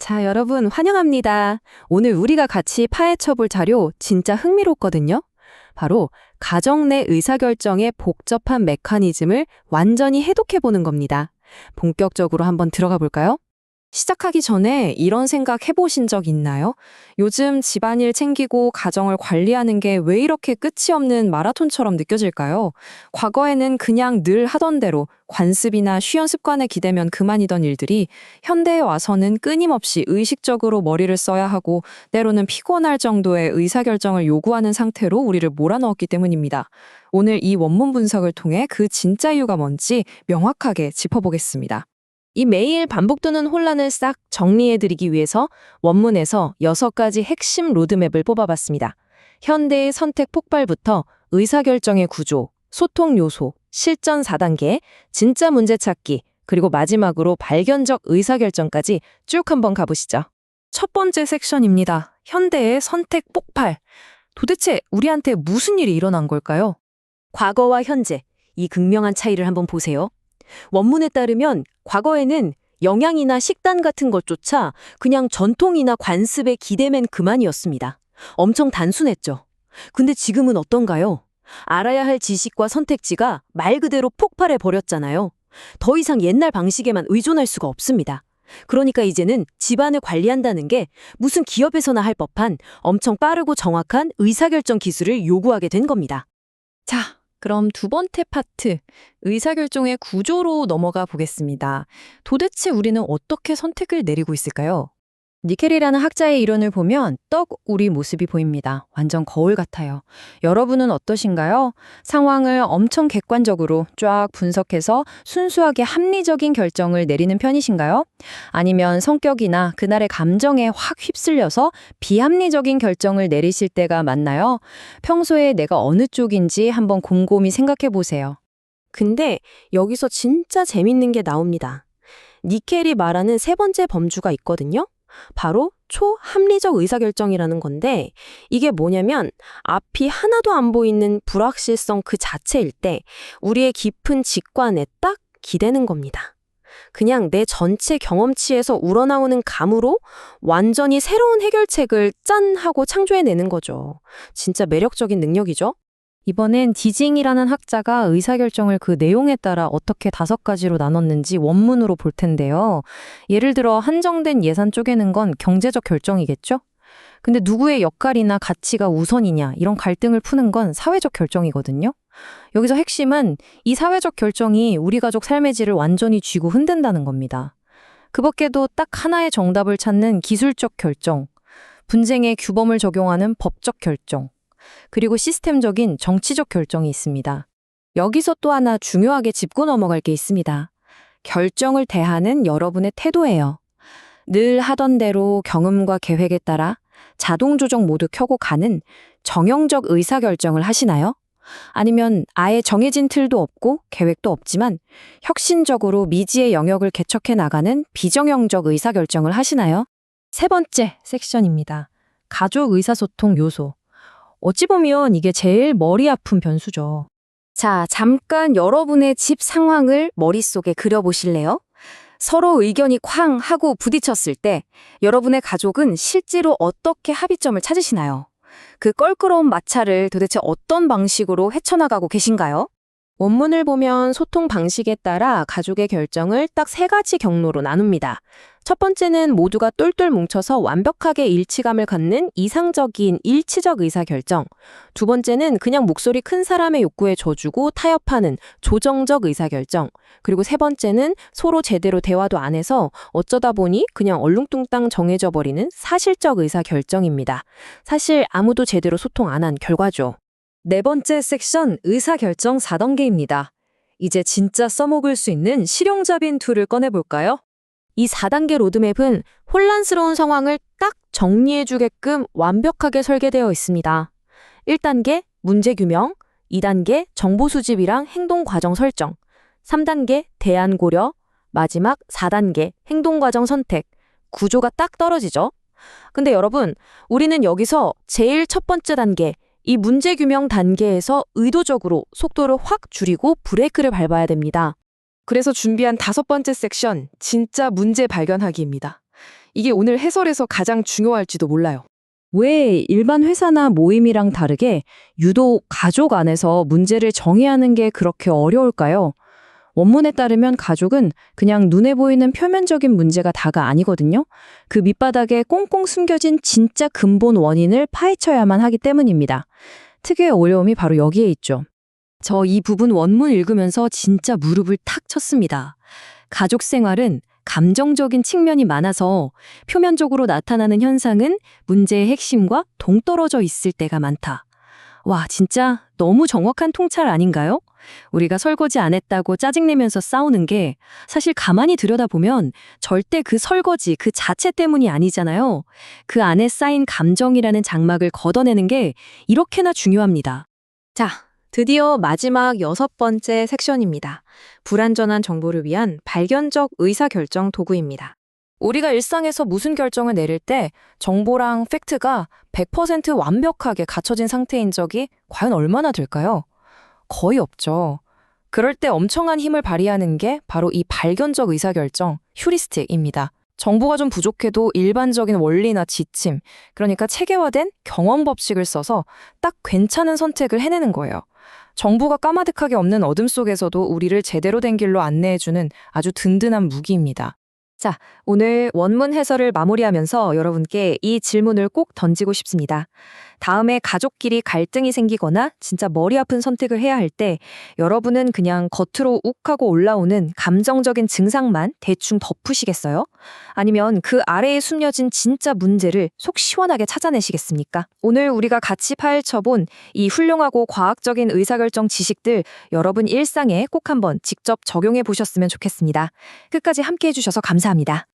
자, 여러분 환영합니다. 오늘 우리가 같이 파헤쳐볼 자료 진짜 흥미롭거든요. 바로 가정 내 의사결정의 복잡한 메커니즘을 완전히 해독해보는 겁니다. 본격적으로 한번 들어가 볼까요? 시작하기 전에 이런 생각 해보신 적 있나요? 요즘 집안일 챙기고 가정을 관리하는 게 왜 이렇게 끝이 없는 마라톤처럼 느껴질까요? 과거에는 그냥 늘 하던 대로 관습이나 쉬운 습관에 기대면 그만이던 일들이 현대에 와서는 끊임없이 의식적으로 머리를 써야 하고 때로는 피곤할 정도의 의사결정을 요구하는 상태로 우리를 몰아넣었기 때문입니다. 오늘 이 원문 분석을 통해 그 진짜 이유가 뭔지 명확하게 짚어보겠습니다. 이 매일 반복되는 혼란을 싹 정리해드리기 위해서 원문에서 6가지 핵심 로드맵을 뽑아봤습니다. 현대의 선택 폭발부터 의사결정의 구조, 소통 요소, 실전 4단계, 진짜 문제 찾기, 그리고 마지막으로 발견적 의사결정까지 쭉 한번 가보시죠. 첫 번째 섹션입니다. 현대의 선택 폭발. 도대체 우리한테 무슨 일이 일어난 걸까요? 과거와 현재, 이 극명한 차이를 한번 보세요. 원문에 따르면 과거에는 영양이나 식단 같은 것조차 그냥 전통이나 관습에 기대면 그만이었습니다. 엄청 단순했죠. 근데 지금은 어떤가요? 알아야 할 지식과 선택지가 말 그대로 폭발해 버렸잖아요. 더 이상 옛날 방식에만 의존할 수가 없습니다. 그러니까 이제는 집안을 관리한다는 게 무슨 기업에서나 할 법한 엄청 빠르고 정확한 의사결정 기술을 요구하게 된 겁니다. 자, 그럼 두 번째 파트, 의사결정의 구조로 넘어가 보겠습니다. 도대체 우리는 어떻게 선택을 내리고 있을까요? 니켈이라는 학자의 이론을 보면 떡 우리 모습이 보입니다. 완전 거울 같아요. 여러분은 어떠신가요? 상황을 엄청 객관적으로 쫙 분석해서 순수하게 합리적인 결정을 내리는 편이신가요? 아니면 성격이나 그날의 감정에 확 휩쓸려서 비합리적인 결정을 내리실 때가 많나요? 평소에 내가 어느 쪽인지 한번 곰곰이 생각해 보세요. 근데 여기서 진짜 재밌는 게 나옵니다. 니켈이 말하는 세 번째 범주가 있거든요. 바로 초합리적 의사결정이라는 건데 이게 뭐냐면 앞이 하나도 안 보이는 불확실성 그 자체일 때 우리의 깊은 직관에 딱 기대는 겁니다. 그냥 내 전체 경험치에서 우러나오는 감으로 완전히 새로운 해결책을 짠 하고 창조해내는 거죠. 진짜 매력적인 능력이죠. 이번엔 디징이라는 학자가 의사결정을 그 내용에 따라 어떻게 5가지로 나눴는지 원문으로 볼 텐데요. 예를 들어 한정된 예산 쪼개는 건 경제적 결정이겠죠? 근데 누구의 역할이나 가치가 우선이냐 이런 갈등을 푸는 건 사회적 결정이거든요. 여기서 핵심은 이 사회적 결정이 우리 가족 삶의 질을 완전히 쥐고 흔든다는 겁니다. 그 밖에도 딱 하나의 정답을 찾는 기술적 결정, 분쟁에 규범을 적용하는 법적 결정, 그리고 시스템적인 정치적 결정이 있습니다. 여기서 또 하나 중요하게 짚고 넘어갈 게 있습니다. 결정을 대하는 여러분의 태도예요. 늘 하던 대로 경험과 계획에 따라 자동 조정 모두 켜고 가는 정형적 의사결정을 하시나요? 아니면 아예 정해진 틀도 없고 계획도 없지만 혁신적으로 미지의 영역을 개척해 나가는 비정형적 의사결정을 하시나요? 세 번째 섹션입니다. 가족 의사소통 요소. 어찌 보면 이게 제일 머리 아픈 변수죠. 자, 잠깐 여러분의 집 상황을 머릿속에 그려보실래요? 서로 의견이 쾅 하고 부딪혔을 때 여러분의 가족은 실제로 어떻게 합의점을 찾으시나요? 그 껄끄러운 마찰을 도대체 어떤 방식으로 헤쳐나가고 계신가요? 원문을 보면 소통 방식에 따라 가족의 결정을 딱 3가지 경로로 나눕니다. 첫 번째는 모두가 똘똘 뭉쳐서 완벽하게 일치감을 갖는 이상적인 일치적 의사결정. 두 번째는 그냥 목소리 큰 사람의 욕구에 져주고 타협하는 조정적 의사결정. 그리고 세 번째는 서로 제대로 대화도 안 해서 어쩌다 보니 그냥 얼룽뚱땅 정해져 버리는 사실적 의사결정입니다. 사실 아무도 제대로 소통 안 한 결과죠. 네 번째 섹션 의사결정 4단계입니다. 이제 진짜 써먹을 수 있는 실용적인 툴을 꺼내볼까요? 이 4단계 로드맵은 혼란스러운 상황을 딱 정리해주게끔 완벽하게 설계되어 있습니다. 1단계 문제규명, 2단계 정보수집이랑 행동과정 설정, 3단계 대안 고려, 마지막 4단계 행동과정 선택. 구조가 딱 떨어지죠? 근데 여러분, 우리는 여기서 제일 첫 번째 단계, 이 문제규명 단계에서 의도적으로 속도를 확 줄이고 브레이크를 밟아야 됩니다. 그래서 준비한 5번째 섹션, 진짜 문제 발견하기입니다. 이게 오늘 해설에서 가장 중요할지도 몰라요. 왜 일반 회사나 모임이랑 다르게 유독 가족 안에서 문제를 정의하는 게 그렇게 어려울까요? 원문에 따르면 가족은 그냥 눈에 보이는 표면적인 문제가 다가 아니거든요. 그 밑바닥에 꽁꽁 숨겨진 진짜 근본 원인을 파헤쳐야만 하기 때문입니다. 특유의 어려움이 바로 여기에 있죠. 저 이 부분 원문 읽으면서 진짜 무릎을 탁 쳤습니다. 가족 생활은 감정적인 측면이 많아서 표면적으로 나타나는 현상은 문제의 핵심과 동떨어져 있을 때가 많다. 와, 진짜 너무 정확한 통찰 아닌가요? 우리가 설거지 안 했다고 짜증내면서 싸우는 게 사실 가만히 들여다보면 절대 그 설거지 그 자체 때문이 아니잖아요. 그 안에 쌓인 감정이라는 장막을 걷어내는 게 이렇게나 중요합니다. 자, 드디어 마지막 6번째 섹션입니다. 불완전한 정보를 위한 발견적 의사결정 도구입니다. 우리가 일상에서 무슨 결정을 내릴 때 정보랑 팩트가 100% 완벽하게 갖춰진 상태인 적이 과연 얼마나 될까요? 거의 없죠. 그럴 때 엄청난 힘을 발휘하는 게 바로 이 발견적 의사결정, 휴리스틱입니다. 정보가 좀 부족해도 일반적인 원리나 지침, 그러니까 체계화된 경험 법칙을 써서 딱 괜찮은 선택을 해내는 거예요. 정보가 까마득하게 없는 어둠 속에서도 우리를 제대로 된 길로 안내해주는 아주 든든한 무기입니다. 자, 오늘 원문 해설을 마무리하면서 여러분께 이 질문을 꼭 던지고 싶습니다. 다음에 가족끼리 갈등이 생기거나 진짜 머리 아픈 선택을 해야 할 때 여러분은 그냥 겉으로 욱하고 올라오는 감정적인 증상만 대충 덮으시겠어요? 아니면 그 아래에 숨겨진 진짜 문제를 속 시원하게 찾아내시겠습니까? 오늘 우리가 같이 파헤쳐본 이 훌륭하고 과학적인 의사결정 지식들 여러분 일상에 꼭 한번 직접 적용해 보셨으면 좋겠습니다. 끝까지 함께 해주셔서 감사합니다.